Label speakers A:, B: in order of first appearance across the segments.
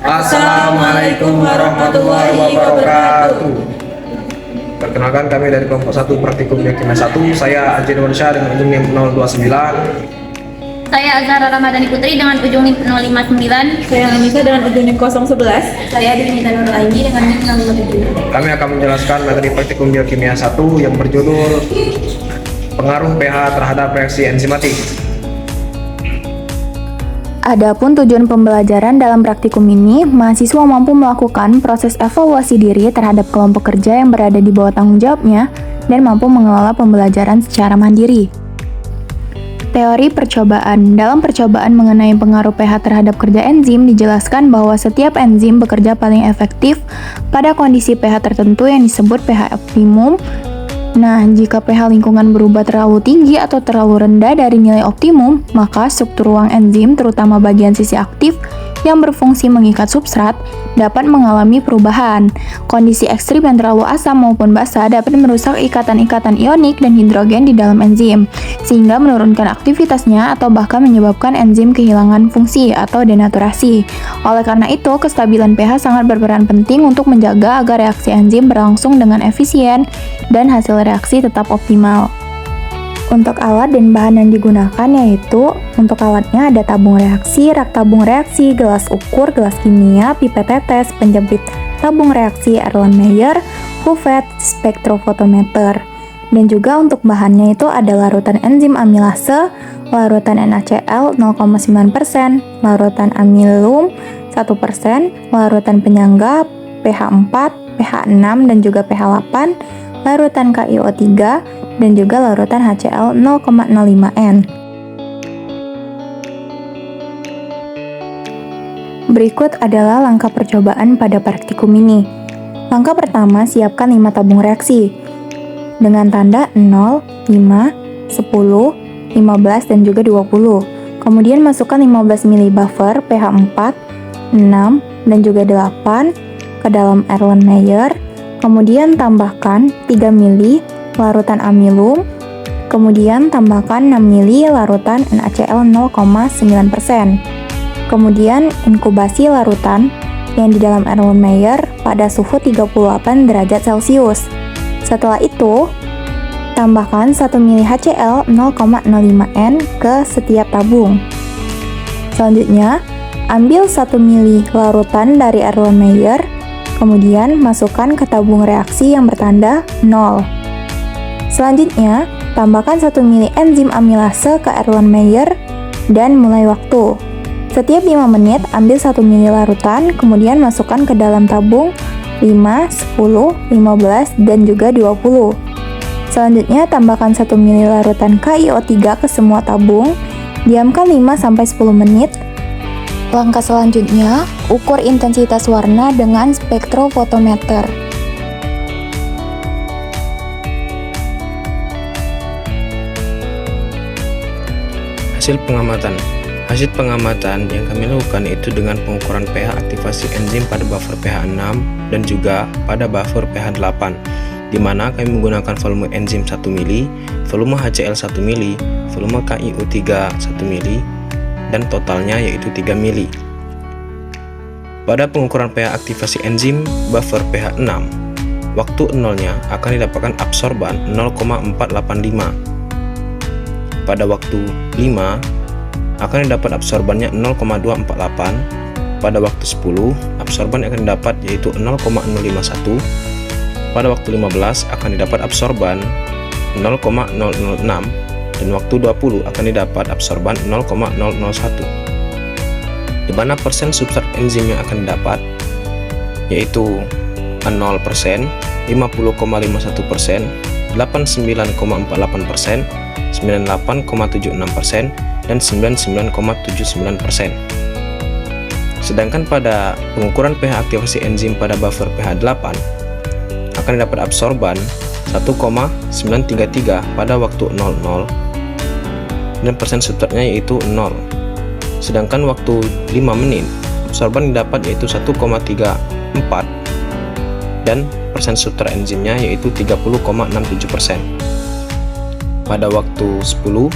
A: Assalamualaikum warahmatullahi wabarakatuh. Perkenalkan, kami dari kelompok 1 Praktikum Biokimia 1. Saya Ajin Warsya dengan ujung NIM 029.
B: Saya Azhara Ramadhani Putri dengan ujung NIM 059.
C: Saya Anissa dengan ujung NIM 011.
B: Saya Dinita Nurlaini dengan NIM 057.
A: Kami akan menjelaskan materi Praktikum Biokimia 1 yang berjudul Pengaruh pH terhadap reaksi enzimatik.
D: Adapun tujuan pembelajaran dalam praktikum ini, mahasiswa mampu melakukan proses evaluasi diri terhadap kelompok kerja yang berada di bawah tanggung jawabnya dan mampu mengelola pembelajaran secara mandiri. Teori percobaan. Dalam percobaan mengenai pengaruh pH terhadap kerja enzim, dijelaskan bahwa setiap enzim bekerja paling efektif pada kondisi pH tertentu yang disebut pH optimum. Nah, jika pH lingkungan berubah terlalu tinggi atau terlalu rendah dari nilai optimum, maka struktur ruang enzim, terutama bagian sisi aktif yang berfungsi mengikat substrat, dapat mengalami perubahan. Kondisi ekstrim yang terlalu asam maupun basa dapat merusak ikatan-ikatan ionik dan hidrogen di dalam enzim, sehingga menurunkan aktivitasnya atau bahkan menyebabkan enzim kehilangan fungsi atau denaturasi. Oleh karena itu, kestabilan pH sangat berperan penting untuk menjaga agar reaksi enzim berlangsung dengan efisien dan hasil reaksi tetap optimal. Untuk alat dan bahan yang digunakan yaitu, untuk alatnya ada tabung reaksi, rak tabung reaksi, gelas ukur, gelas kimia, pipet tetes, penjepit tabung reaksi Erlenmeyer, cuvette, spektrofotometer. Dan juga untuk bahannya itu ada larutan enzim amilase, larutan NaCl 0,9%, larutan amilum 1%, larutan penyangga pH 4, pH 6, dan juga pH 8, larutan KiO3, dan juga larutan HCl 0,05N. Berikut adalah langkah percobaan pada praktikum ini. Langkah pertama, siapkan 5 tabung reaksi dengan tanda 0, 5, 10, 15, dan juga 20. Kemudian masukkan 15 ml buffer pH 4, 6, dan juga 8 ke dalam Erlenmeyer. Kemudian tambahkan 3 ml larutan amilum, kemudian tambahkan 6 ml larutan NaCl 0,9%. Kemudian inkubasi larutan yang di dalam Erlenmeyer pada suhu 38 derajat Celcius. Setelah itu, tambahkan 1 ml HCl 0,05N ke setiap tabung. Selanjutnya, ambil 1 ml larutan dari Erlenmeyer, kemudian masukkan ke tabung reaksi yang bertanda 0. Selanjutnya, tambahkan 1 ml enzim amilase ke Erlenmeyer dan mulai waktu. Setiap 5 menit, ambil 1 ml larutan, kemudian masukkan ke dalam tabung 5, 10, 15, dan juga 20. Selanjutnya, tambahkan 1 ml larutan KiO3 ke semua tabung, diamkan 5-10 menit. Langkah selanjutnya, ukur intensitas warna dengan spektrofotometer.
E: Hasil pengamatan yang kami lakukan itu dengan pengukuran pH aktivasi enzim pada buffer pH 6 dan juga pada buffer pH 8, di mana kami menggunakan volume enzim 1 ml, volume HCl 1 ml, volume KiO3 1 ml, dan totalnya yaitu 3 ml. Pada pengukuran pH aktivasi enzim buffer pH 6, waktu nolnya akan didapatkan absorban 0,485. Pada waktu 5 akan didapat absorbannya 0,248. Pada waktu 10 absorban akan didapat yaitu 0,051. Pada waktu 15 akan didapat absorban 0,006, dan waktu 20 akan didapat absorban 0,001. Di mana persen substrat enzim yang akan didapat yaitu 0%, 50,51%, 89,48%, 98,76%, dan 99,79%. Sedangkan pada pengukuran pH aktivasi enzim pada buffer pH 8 akan didapat absorban 1,933 pada waktu 00, dan persen substratnya yaitu 0. Sedangkan waktu 5 menit absorban didapat yaitu 1,34, dan persen substrat enzimnya yaitu 30,67%. pada waktu 10,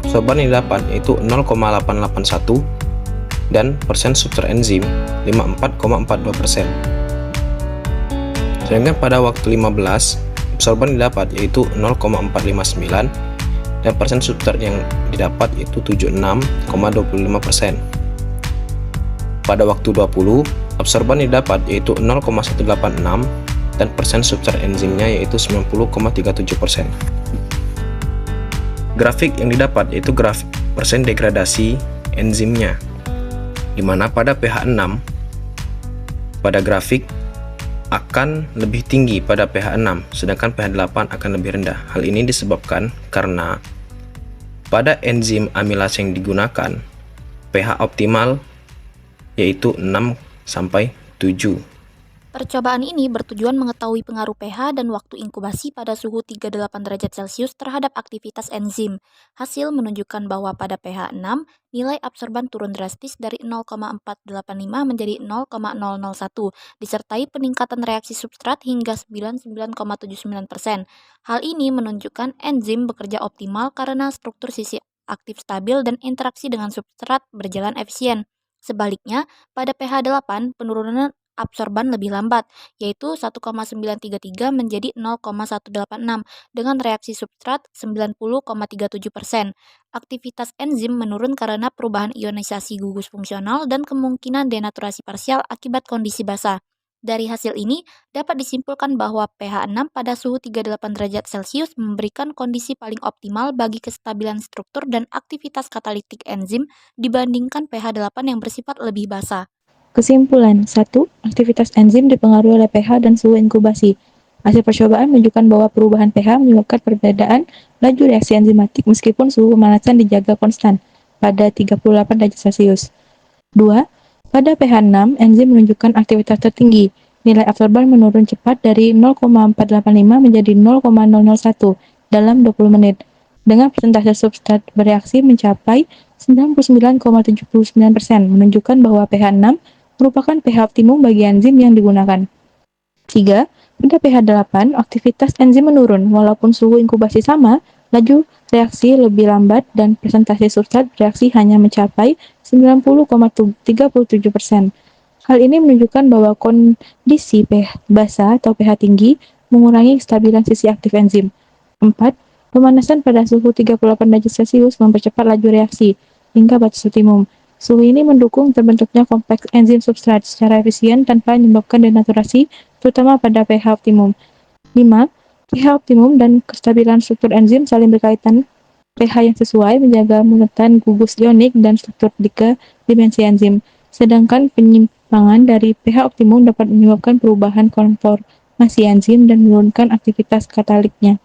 E: absorban yang didapat yaitu 0,881 dan persen substrat enzim 54,42%. Sedangkan pada waktu 15, absorban didapat yaitu 0,459 dan persen substrat yang didapat yaitu 76,25%. Pada waktu 20, absorban didapat yaitu 0,186 dan persen substrat enzimnya yaitu 90,37%. Grafik yang didapat yaitu grafik persen degradasi enzimnya, di mana pada pH 6 pada grafik akan lebih tinggi pada pH 6, sedangkan pH 8 akan lebih rendah. Hal ini disebabkan karena pada enzim amilase yang digunakan, pH optimal yaitu 6 sampai 7.
B: Percobaan ini bertujuan mengetahui pengaruh pH dan waktu inkubasi pada suhu 38 derajat Celcius terhadap aktivitas enzim. Hasil menunjukkan bahwa pada pH 6, nilai absorban turun drastis dari 0,485 menjadi 0,001, disertai peningkatan reaksi substrat hingga 99,79%. Hal ini menunjukkan enzim bekerja optimal karena struktur sisi aktif stabil dan interaksi dengan substrat berjalan efisien. Sebaliknya, pada pH 8, penurunan absorban lebih lambat, yaitu 1,933 menjadi 0,186 dengan reaksi substrat 90,37%. Aktivitas enzim menurun karena perubahan ionisasi gugus fungsional dan kemungkinan denaturasi parsial akibat kondisi basah. Dari hasil ini, dapat disimpulkan bahwa pH 6 pada suhu 38 derajat Celcius memberikan kondisi paling optimal bagi kestabilan struktur dan aktivitas katalitik enzim dibandingkan pH 8 yang bersifat lebih basah.
C: Kesimpulan 1. Aktivitas enzim dipengaruhi oleh pH dan suhu inkubasi. Hasil percobaan menunjukkan bahwa perubahan pH menyebabkan perbedaan laju reaksi enzimatik meskipun suhu pemanasan dijaga konstan pada 38 derajat Celcius. 2. Pada pH 6, enzim menunjukkan aktivitas tertinggi. Nilai absorban menurun cepat dari 0,485 menjadi 0,001 dalam 20 menit, dengan persentase substrat bereaksi mencapai 99,79%, menunjukkan bahwa pH 6 merupakan pH optimum bagi enzim yang digunakan. 3. Pada pH 8, aktivitas enzim menurun, walaupun suhu inkubasi sama, laju reaksi lebih lambat dan persentase substrat bereaksi hanya mencapai 90,37%. Hal ini menunjukkan bahwa kondisi pH basah atau pH tinggi mengurangi kestabilan sisi aktif enzim. 4. Pemanasan pada suhu 38 derajat Celcius mempercepat laju reaksi hingga batas optimum. Suhu ini mendukung terbentuknya kompleks enzim substrat secara efisien tanpa menyebabkan denaturasi, terutama pada pH optimum. 5. pH optimum dan kestabilan struktur enzim saling berkaitan. pH yang sesuai menjaga muatan gugus ionik dan struktur ke dimensi enzim, sedangkan penyimpangan dari pH optimum dapat menyebabkan perubahan konformasi enzim dan menurunkan aktivitas kataliknya.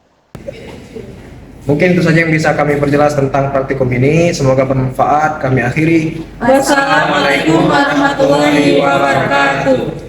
A: Mungkin itu saja yang bisa kami perjelas tentang praktikum ini. Semoga bermanfaat. Kami akhiri.
C: Wassalamualaikum warahmatullahi wabarakatuh.